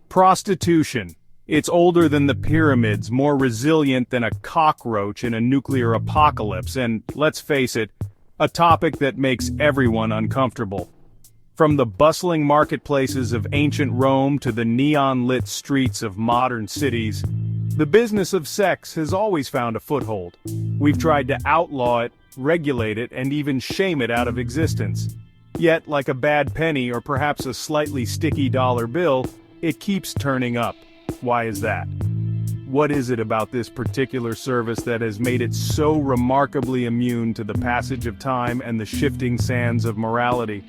Prostitution. It's older than the pyramids, more resilient than a cockroach in a nuclear apocalypse, and, let's face it, a topic that makes everyone uncomfortable. From the bustling marketplaces of ancient Rome to the neon-lit streets of modern cities, the business of sex has always found a foothold. We've tried to outlaw it, regulate it, and even shame it out of existence. Yet, like a bad penny or perhaps a slightly sticky dollar bill, it keeps turning up. Why is that? What is it about this particular service that has made it so remarkably immune to the passage of time and the shifting sands of morality?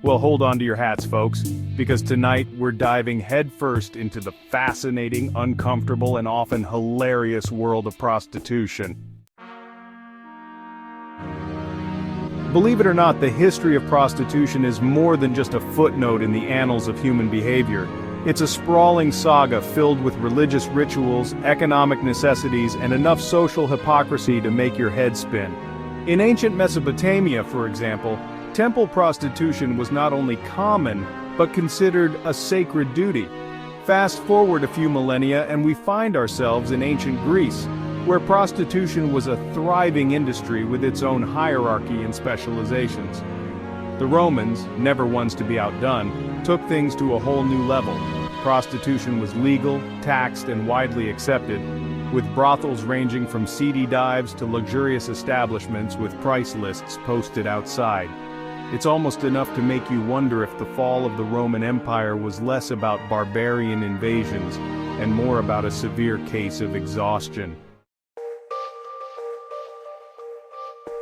Well, hold on to your hats, folks, because tonight we're diving headfirst into the fascinating, uncomfortable, and often hilarious world of prostitution. Believe it or not, the history of prostitution is more than just a footnote in the annals of human behavior. It's a sprawling saga filled with religious rituals, economic necessities, and enough social hypocrisy to make your head spin. In ancient Mesopotamia, for example, temple prostitution was not only common, but considered a sacred duty. Fast forward a few millennia and we find ourselves in ancient Greece, where prostitution was a thriving industry with its own hierarchy and specializations. The Romans, never ones to be outdone, took things to a whole new level. Prostitution was legal, taxed, and widely accepted, with brothels ranging from seedy dives to luxurious establishments with price lists posted outside. It's almost enough to make you wonder if the fall of the Roman Empire was less about barbarian invasions and more about a severe case of exhaustion.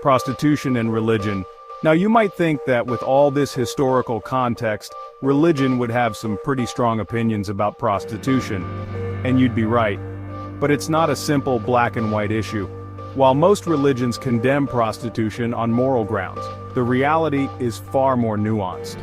Prostitution and religion. Now you might think that with all this historical context, religion would have some pretty strong opinions about prostitution. And you'd be right. But it's not a simple black and white issue. While most religions condemn prostitution on moral grounds, the reality is far more nuanced.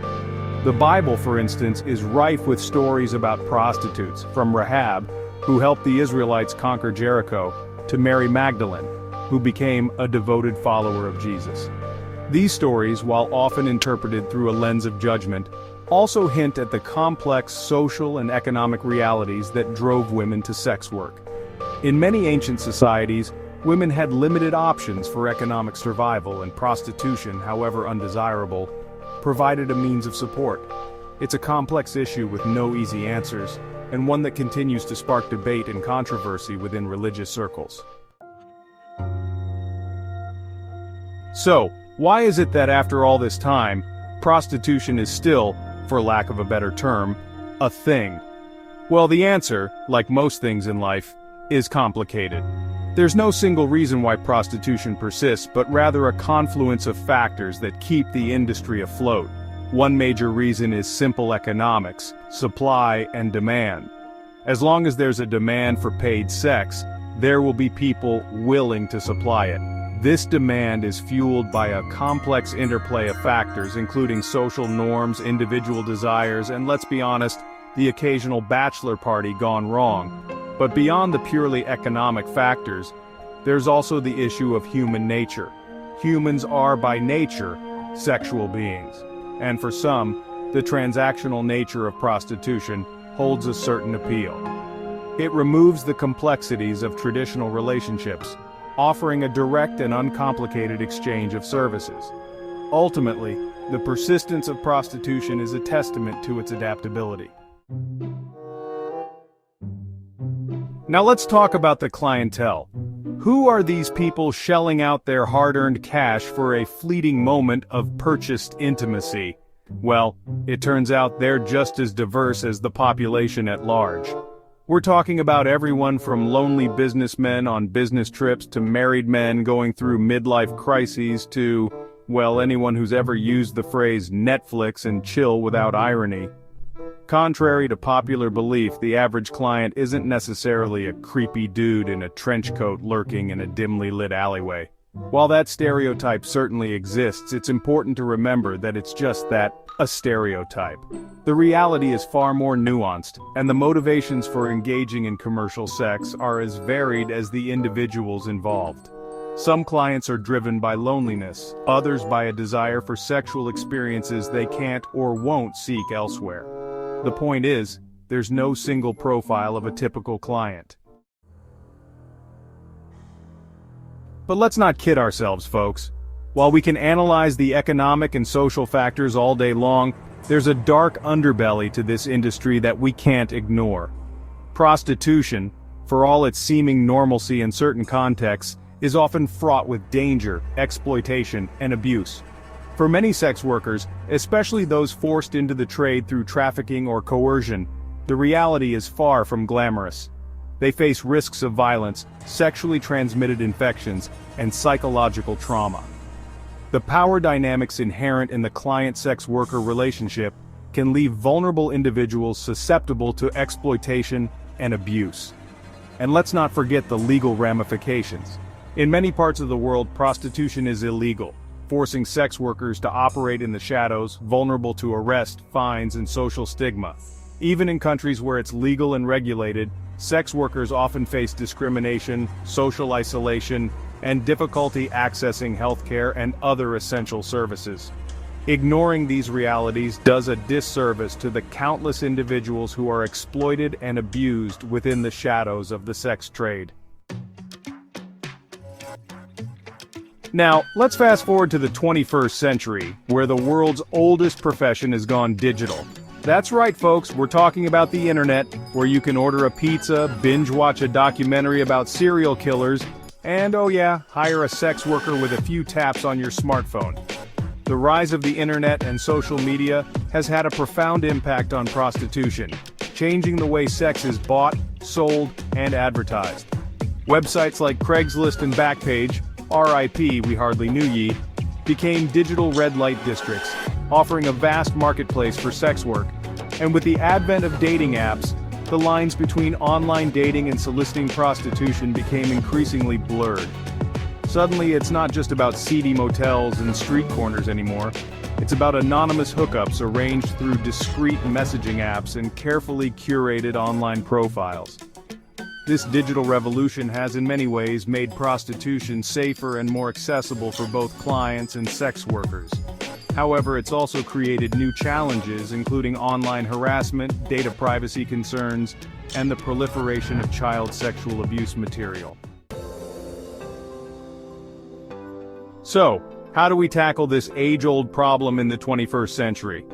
The Bible, for instance, is rife with stories about prostitutes, from Rahab, who helped the Israelites conquer Jericho, to Mary Magdalene, who became a devoted follower of Jesus. These stories, while often interpreted through a lens of judgment, also hint at the complex social and economic realities that drove women to sex work. In many ancient societies, women had limited options for economic survival, and prostitution, however undesirable, provided a means of support. It's a complex issue with no easy answers, and one that continues to spark debate and controversy within religious circles. So, why is it that after all this time, prostitution is still, for lack of a better term, a thing? Well, the answer, like most things in life, is complicated. There's no single reason why prostitution persists, but rather a confluence of factors that keep the industry afloat. One major reason is simple economics, supply and demand. As long as there's a demand for paid sex, there will be people willing to supply it. This demand is fueled by a complex interplay of factors, including social norms, individual desires, and let's be honest, the occasional bachelor party gone wrong. But beyond the purely economic factors, there's also the issue of human nature. Humans are by nature sexual beings, and for some, the transactional nature of prostitution holds a certain appeal. It removes the complexities of traditional relationships, offering a direct and uncomplicated exchange of services. Ultimately, the persistence of prostitution is a testament to its adaptability. Now let's talk about the clientele. Who are these people shelling out their hard-earned cash for a fleeting moment of purchased intimacy? Well, it turns out they're just as diverse as the population at large. We're talking about everyone from lonely businessmen on business trips to married men going through midlife crises to, well, anyone who's ever used the phrase Netflix and chill without irony. Contrary to popular belief, the average client isn't necessarily a creepy dude in a trench coat lurking in a dimly lit alleyway. While that stereotype certainly exists, it's important to remember that it's just that, a stereotype. The reality is far more nuanced, and the motivations for engaging in commercial sex are as varied as the individuals involved. Some clients are driven by loneliness, others by a desire for sexual experiences they can't or won't seek elsewhere. The point is, there's no single profile of a typical client. But let's not kid ourselves, folks. While we can analyze the economic and social factors all day long, there's a dark underbelly to this industry that we can't ignore. Prostitution, for all its seeming normalcy in certain contexts, is often fraught with danger, exploitation, and abuse. For many sex workers, especially those forced into the trade through trafficking or coercion, the reality is far from glamorous. They face risks of violence, sexually transmitted infections, and psychological trauma. The power dynamics inherent in the client-sex worker relationship can leave vulnerable individuals susceptible to exploitation and abuse. And let's not forget the legal ramifications. In many parts of the world, prostitution is illegal, forcing sex workers to operate in the shadows, vulnerable to arrest, fines, and social stigma. Even in countries where it's legal and regulated, sex workers often face discrimination, social isolation, and difficulty accessing healthcare and other essential services. Ignoring these realities does a disservice to the countless individuals who are exploited and abused within the shadows of the sex trade. Now, let's fast forward to the 21st century, where the world's oldest profession has gone digital. That's right, folks, we're talking about the internet, where you can order a pizza, binge-watch a documentary about serial killers, and oh yeah, hire a sex worker with a few taps on your smartphone. The rise of the internet and social media has had a profound impact on prostitution, changing the way sex is bought, sold, and advertised. Websites like Craigslist and Backpage, RIP We Hardly Knew Ye, became digital red light districts, offering a vast marketplace for sex work. And with the advent of dating apps, the lines between online dating and soliciting prostitution became increasingly blurred. Suddenly, it's not just about seedy motels and street corners anymore. It's about anonymous hookups arranged through discreet messaging apps and carefully curated online profiles. This digital revolution has in many ways made prostitution safer and more accessible for both clients and sex workers. However, it's also created new challenges, including online harassment, data privacy concerns, and the proliferation of child sexual abuse material. So, how do we tackle this age-old problem in the 21st century?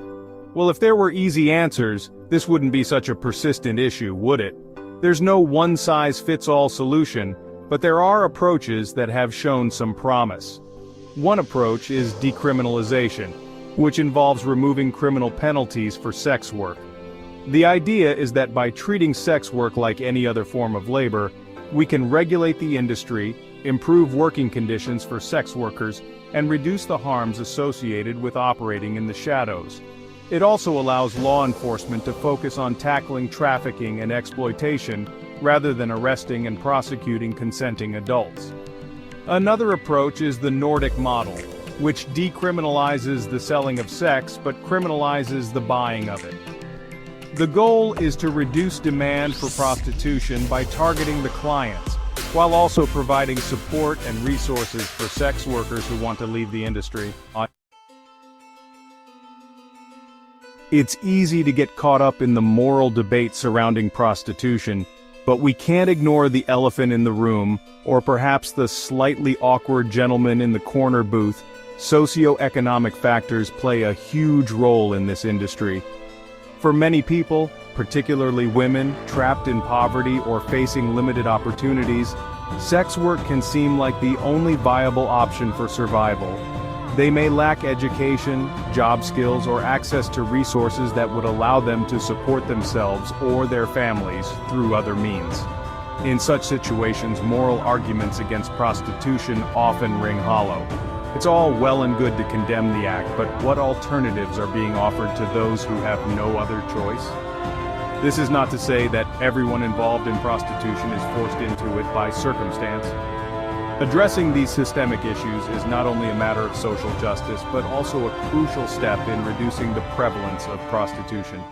Well, if there were easy answers, this wouldn't be such a persistent issue, would it? There's no one-size-fits-all solution, but there are approaches that have shown some promise. One approach is decriminalization, which involves removing criminal penalties for sex work. The idea is that by treating sex work like any other form of labor, we can regulate the industry, improve working conditions for sex workers, and reduce the harms associated with operating in the shadows. It also allows law enforcement to focus on tackling trafficking and exploitation, rather than arresting and prosecuting consenting adults. Another approach is the Nordic model, which decriminalizes the selling of sex but criminalizes the buying of it. The goal is to reduce demand for prostitution by targeting the clients, while also providing support and resources for sex workers who want to leave the industry. It's easy to get caught up in the moral debate surrounding prostitution, but we can't ignore the elephant in the room, or perhaps the slightly awkward gentleman in the corner booth. Socioeconomic factors play a huge role in this industry. For many people, particularly women trapped in poverty or facing limited opportunities, sex work can seem like the only viable option for survival. They may lack education, job skills, or access to resources that would allow them to support themselves or their families through other means. In such situations, moral arguments against prostitution often ring hollow. It's all well and good to condemn the act, but what alternatives are being offered to those who have no other choice? This is not to say that everyone involved in prostitution is forced into it by circumstance. Addressing these systemic issues is not only a matter of social justice, but also a crucial step in reducing the prevalence of prostitution.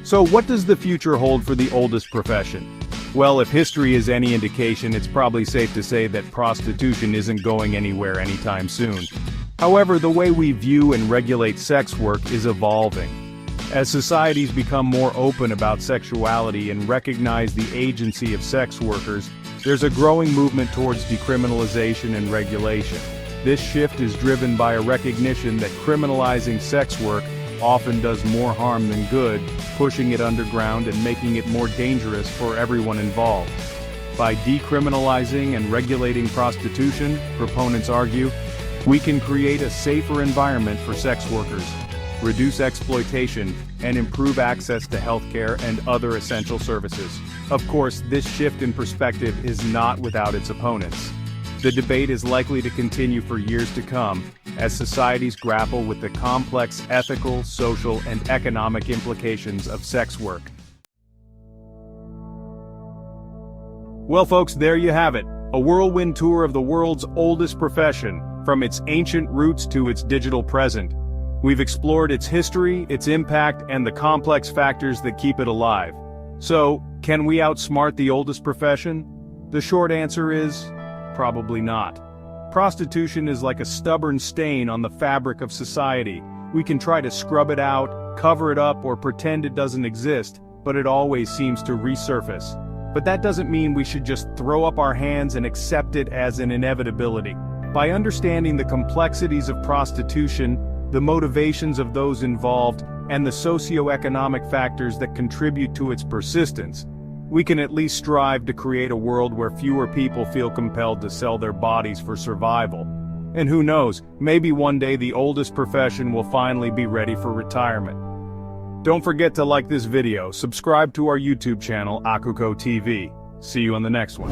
So what does the future hold for the oldest profession? Well, if history is any indication, it's probably safe to say that prostitution isn't going anywhere anytime soon. However, the way we view and regulate sex work is evolving. As societies become more open about sexuality and recognize the agency of sex workers, there's a growing movement towards decriminalization and regulation. This shift is driven by a recognition that criminalizing sex work often does more harm than good, pushing it underground and making it more dangerous for everyone involved. By decriminalizing and regulating prostitution, proponents argue, we can create a safer environment for sex workers, reduce exploitation, and improve access to healthcare and other essential services. Of course, this shift in perspective is not without its opponents. The debate is likely to continue for years to come, as societies grapple with the complex ethical, social, and economic implications of sex work. Well folks, there you have it, a whirlwind tour of the world's oldest profession, from its ancient roots to its digital present. We've explored its history, its impact, and the complex factors that keep it alive. So, can we outsmart the oldest profession? The short answer is, probably not. Prostitution is like a stubborn stain on the fabric of society. We can try to scrub it out, cover it up, or pretend it doesn't exist, but it always seems to resurface. But that doesn't mean we should just throw up our hands and accept it as an inevitability. By understanding the complexities of prostitution, the motivations of those involved, and the socio-economic factors that contribute to its persistence, we can at least strive to create a world where fewer people feel compelled to sell their bodies for survival. And who knows, maybe one day the oldest profession will finally be ready for retirement. Don't forget to like this video, subscribe to our YouTube channel, Akuko TV. See you on the next one.